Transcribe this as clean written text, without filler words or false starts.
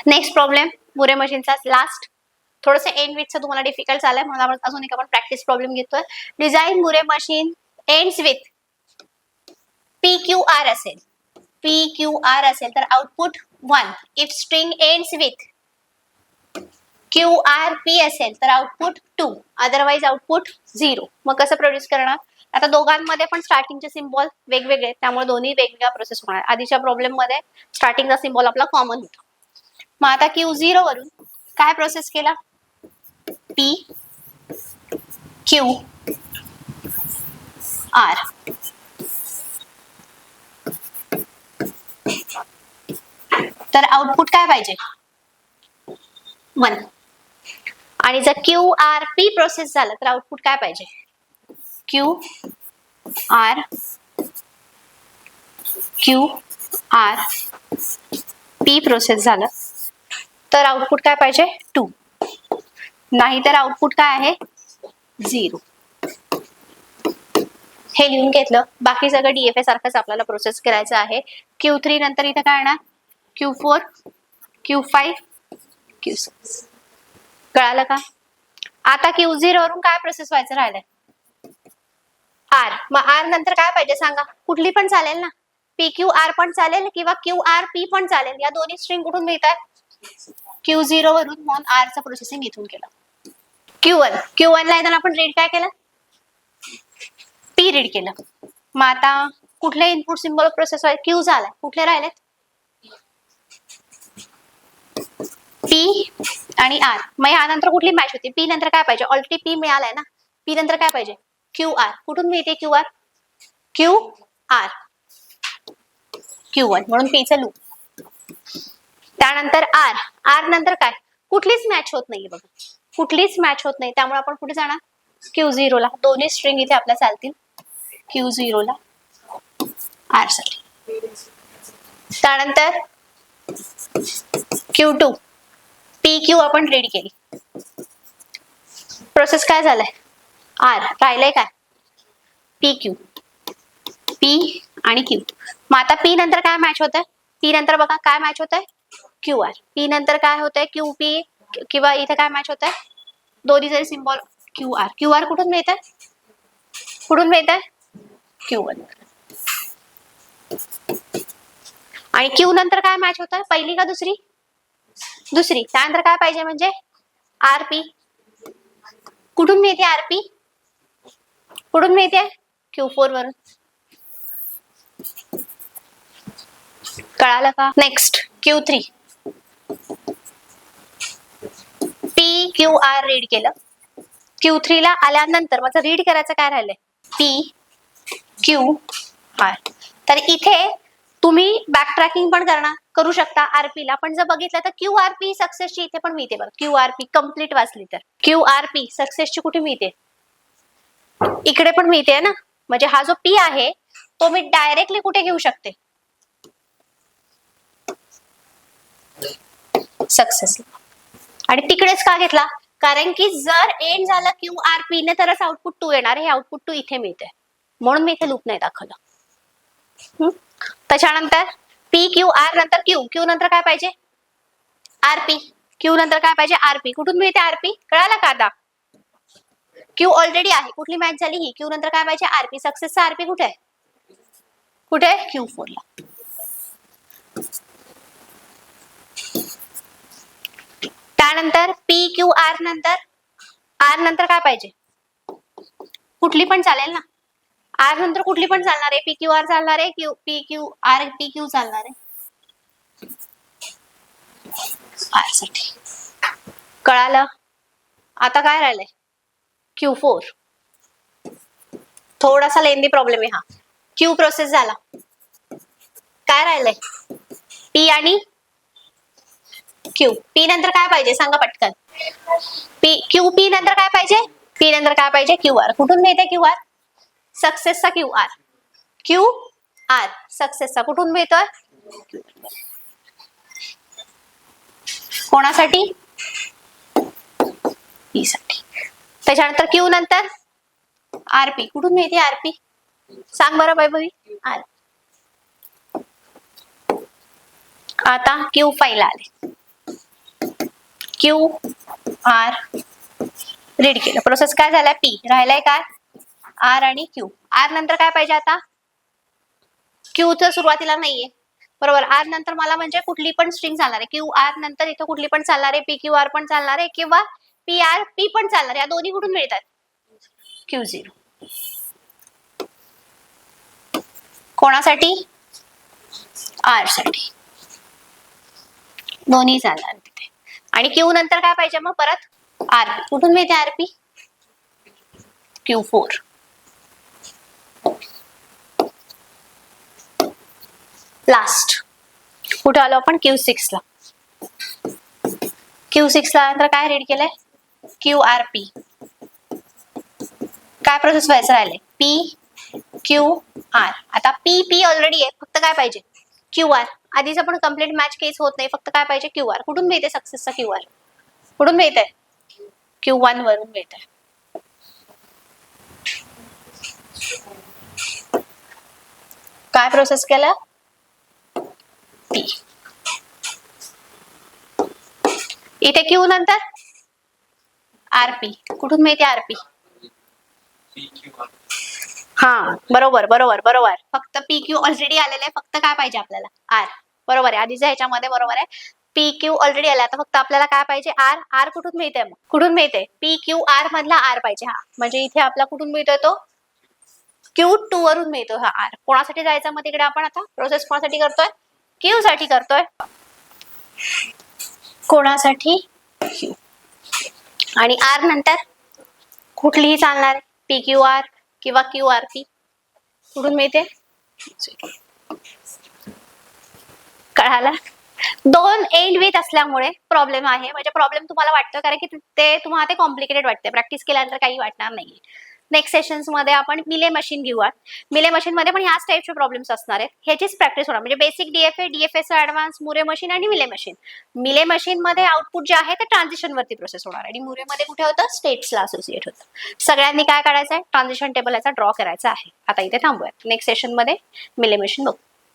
Next problem मुरे मशीनचा last, थोडंसं एंड विथचं तुम्हाला डिफिकल्ट झालंय म्हणून आपण अजून एक प्रॅक्टिस प्रॉब्लेम घेतोय. डिझाइन मुरे मशीन एंड्स विथ PQR असेल, PQR असेल तर output 1. If string ends with QRP असेल तर आउटपुट 2, अदरवाइज आउटपुट 0. मग कसं प्रोड्यूस करणार? आता दोघांमध्ये पण स्टार्टिंगचे सिम्बॉल वेगवेगळे, त्यामुळे दोन्ही वेगवेगळ्या प्रोसेस होणार. आधीच्या प्रॉब्लेम मध्ये स्टार्टिंगचा सिम्बॉल आपला कॉमन होता. मग आता Q0 वरून काय प्रोसेस केला? P Q R. तर आउटपुट काय पाहिजे? 1. आणि जर QRP प्रोसेस झालं तर आउटपुट काय पाहिजे? QR P प्रोसेस झालं तर आउटपुट काय पाहिजे? 2. नाही तर आउटपुट काय आहे? 0. हे लिहून घेतलं. बाकी सगळं DFA सारखंच आपल्याला प्रोसेस करायचं आहे. Q3 नंतर इथे काय येणार? Q4 Q5 Q6. कळालं का? आता Q0 वरून काय प्रोसेस व्हायचं राहिलंय? R. मग R नंतर काय पाहिजे सांगा? कुठली पण चालेल ना, PQR पण चालेल किंवा QRP पण चालेल. या दोन्ही स्ट्रिंग कुठून मिळतात? Q0 वरून, म्हणून R चं प्रोसेसिंग इथून केलं. Q1 ला येताना आपण रीड काय केलं? P रीड केलं. मग आता कुठले इनपुट सिम्बॉल प्रोसेस व्हायला? Q झालाय. कुठले राहिलेत? P आणि R. मग यानंतर कुठली मॅच होती? P नंतर काय पाहिजे? ऑलरेडी P मिळालाय ना. P नंतर काय पाहिजे? QR. कुठून मिळते QR? QR Q1 म्हणून P चं लूप. त्यानंतर R नंतर काय? कुठलीच मॅच होत नाहीये बघा, कुठलीच मॅच होत नाही. त्यामुळे आपण कुठे जाणार? Q0 ला. दोन्ही स्ट्रिंग इथे आपल्या चालतील. Q0 ला R साठी. त्यानंतर Q2 PQ आपण रीड केली. प्रोसेस काय झालंय? R राहिलंय काय? PQ P आणि Q. मग आता P नंतर काय मॅच होतंय? P नंतर बघा काय मॅच होतंय? QR. P नंतर काय होतंय? QP किंवा इथे काय मॅच होतंय? दोन्ही जरी सिम्बॉल QR कुठून मिळतंय? कुठून मिळतंय? Q1. आणि Q नंतर काय मॅच होतंय? पहिली का दुसरी? दुसरी. त्यानंतर काय पाहिजे म्हणजे? RP. कुठून मिळते RP? कुठून मिळते? Q4 वरून. कळालं का? नेक्स्ट Q3 PQR रीड केलं. Q3 ला आल्यानंतर माझं रीड करायचं काय राहिलंय? PQR. तर इथे तुम्ही बॅक ट्रॅकिंग पण करू शकता RP ला, पण जर बघितलं तर QRP सक्सेसची इथे पण मिळते बघा. QRP कम्प्लीट वाचली तर QRP सक्सेसची कुठे मिळते? इकडे पण मिळते ना. म्हणजे हा जो P आहे तो मी डायरेक्टली कुठे घेऊ शकते? सक्सेस. आणि तिकडेच का घेतला? कारण की जर एंड झाला QRP ने तरच आउटपुट 2 येणार. हे आउटपुट 2 इथे मिळते, म्हणून मी इथे लूप नाही दाखवलं. त्याच्यानंतर PQR नंतर Q नंतर काय पाहिजे? RP. Q नंतर काय पाहिजे? RP. कुठून मिळते RP? कळालं का आता? Q ऑलरेडी आहे. कुठली मॅच झाली ही? Q नंतर काय पाहिजे? RP. सक्सेसचा RP कुठे आहे? कुठे आहे? Q4 ला. त्यानंतर PQR नंतर R नंतर काय पाहिजे? कुठली पण चालेल ना. R नंतर कुठली पण चालणार आहे. PQR चालणार आहे, PQ चालणार आहे. R साठी. कळालं? आता काय राहिलंय? Q4. थोडासा लेंदी प्रॉब्लेम आहे हा. Q प्रोसेस झाला. काय राहिलंय? P आणि Q. P नंतर काय पाहिजे सांगा पटकन? QP नंतर काय पाहिजे? P नंतर काय पाहिजे? QR. कुठून मिळते QR? सक्सेसचा QR. QR सक्सेसचा कुठून मिळतोय? कोणासाठी? P साठी. त्याच्यानंतर Q नंतर RP. कुठून मिळते RP? सांग बरं वैभवी. R. आता Q5 ला आले. क्यू आर रीड केलं. प्रोसेस काय झालाय? पी राहिलाय काय? आर आणि क्यू. आर नंतर काय पाहिजे आता? क्यू तर सुरुवातीला नाहीये बरोबर. आर नंतर मला म्हणजे कुठली पण स्ट्रिंग चालणार आहे. क्यू आर नंतर इथं कुठली पण चालणार आहे, पी क्यू आर पण चालणार आहे किंवा पी आर पी पण चालणार आहे. या दोन्ही कुठून मिळतात? Q0. कोणासाठी? आर साठी. दोन्ही चालणार तिथे. आणि क्यू नंतर काय पाहिजे मग परत? आर. कुठून मिळते आरपी? Q4. लास्ट कुठे आलो आपण? Q6 ला. Q6 ला नंतर काय रीड केलंय? QRP. काय प्रोसेस व्हायचं राहिले? P Q R. आता पी पी ऑलरेडी आहे, फक्त काय पाहिजे? Q R. आधीच आपण कम्प्लीट मॅच केस होत नाही, फक्त काय पाहिजे? Q R. कुठून मिळते सक्सेसचा क्यू आर? कुठून मिळतंय? Q1 वरून मिळतंय. काय प्रोसेस केलं? पी. इथे क्यू नंतर आरपी. कुठून मिळते आरपी? हा बरोबर बरोबर बरोबर. फक्त पी क्यू ऑलरेडी आलेलं आहे, फक्त काय पाहिजे आपल्याला? आर. बरोबर आहे, आधीच्या ह्याच्यामध्ये बरोबर आहे. पी क्यू ऑलरेडी आला, आता फक्त आपल्याला काय पाहिजे? आर. आर कुठून मिळते मग? कुठून मिळते? पी क्यू आर मधला आर पाहिजे. हा म्हणजे इथे आपला कुठून मिळतोय तो? Q2 वरून मिळतो हा आर. कोणासाठी जायचा मग तिकडे आपण आता? प्रोसेस कोणासाठी करतोय? क्यू साठी करतोय. कोणासाठी? क्यू. आणि आर नंतर कुठलीही चालणार, पी क्यू आर किंवा क्यू आर पी. कुठून मिळते? कळाला? दोन एंड विथ असल्यामुळे प्रॉब्लेम आहे. म्हणजे प्रॉब्लेम तुम्हाला वाटतं कारण की ते तुम्हाला ते कॉम्प्लिकेटेड वाटते. प्रॅक्टिस केल्यानंतर काही वाटणार नाही. नेक्स्ट सेशन्स मध्ये आपण मिले मशीन घेऊयात. मिले मशीन मध्ये पण याच टाइपचे प्रॉब्लेम्स असणार आहेत. ह्याचीच प्रॅक्टिस होणार. म्हणजे बेसिक डीएफए, डीएफएचा ऍडव्हान्स, मुरे मशीन आणि मिले मशीन. मिले मशीन मध्ये आउटपुट जे आहे ते ट्रान्झिशन वरती प्रोसेस होणार आणि मुरे मध्ये कुठे होतं? स्टेट्सला असोसिएट होतं. सगळ्यांनी काय करायचं आहे? ट्रान्झिशन टेबल याचा ड्रॉ करायचा आहे. आता इथे थांबूयात. नेक्स्ट सेशन मध्ये मिले मशीन बघू.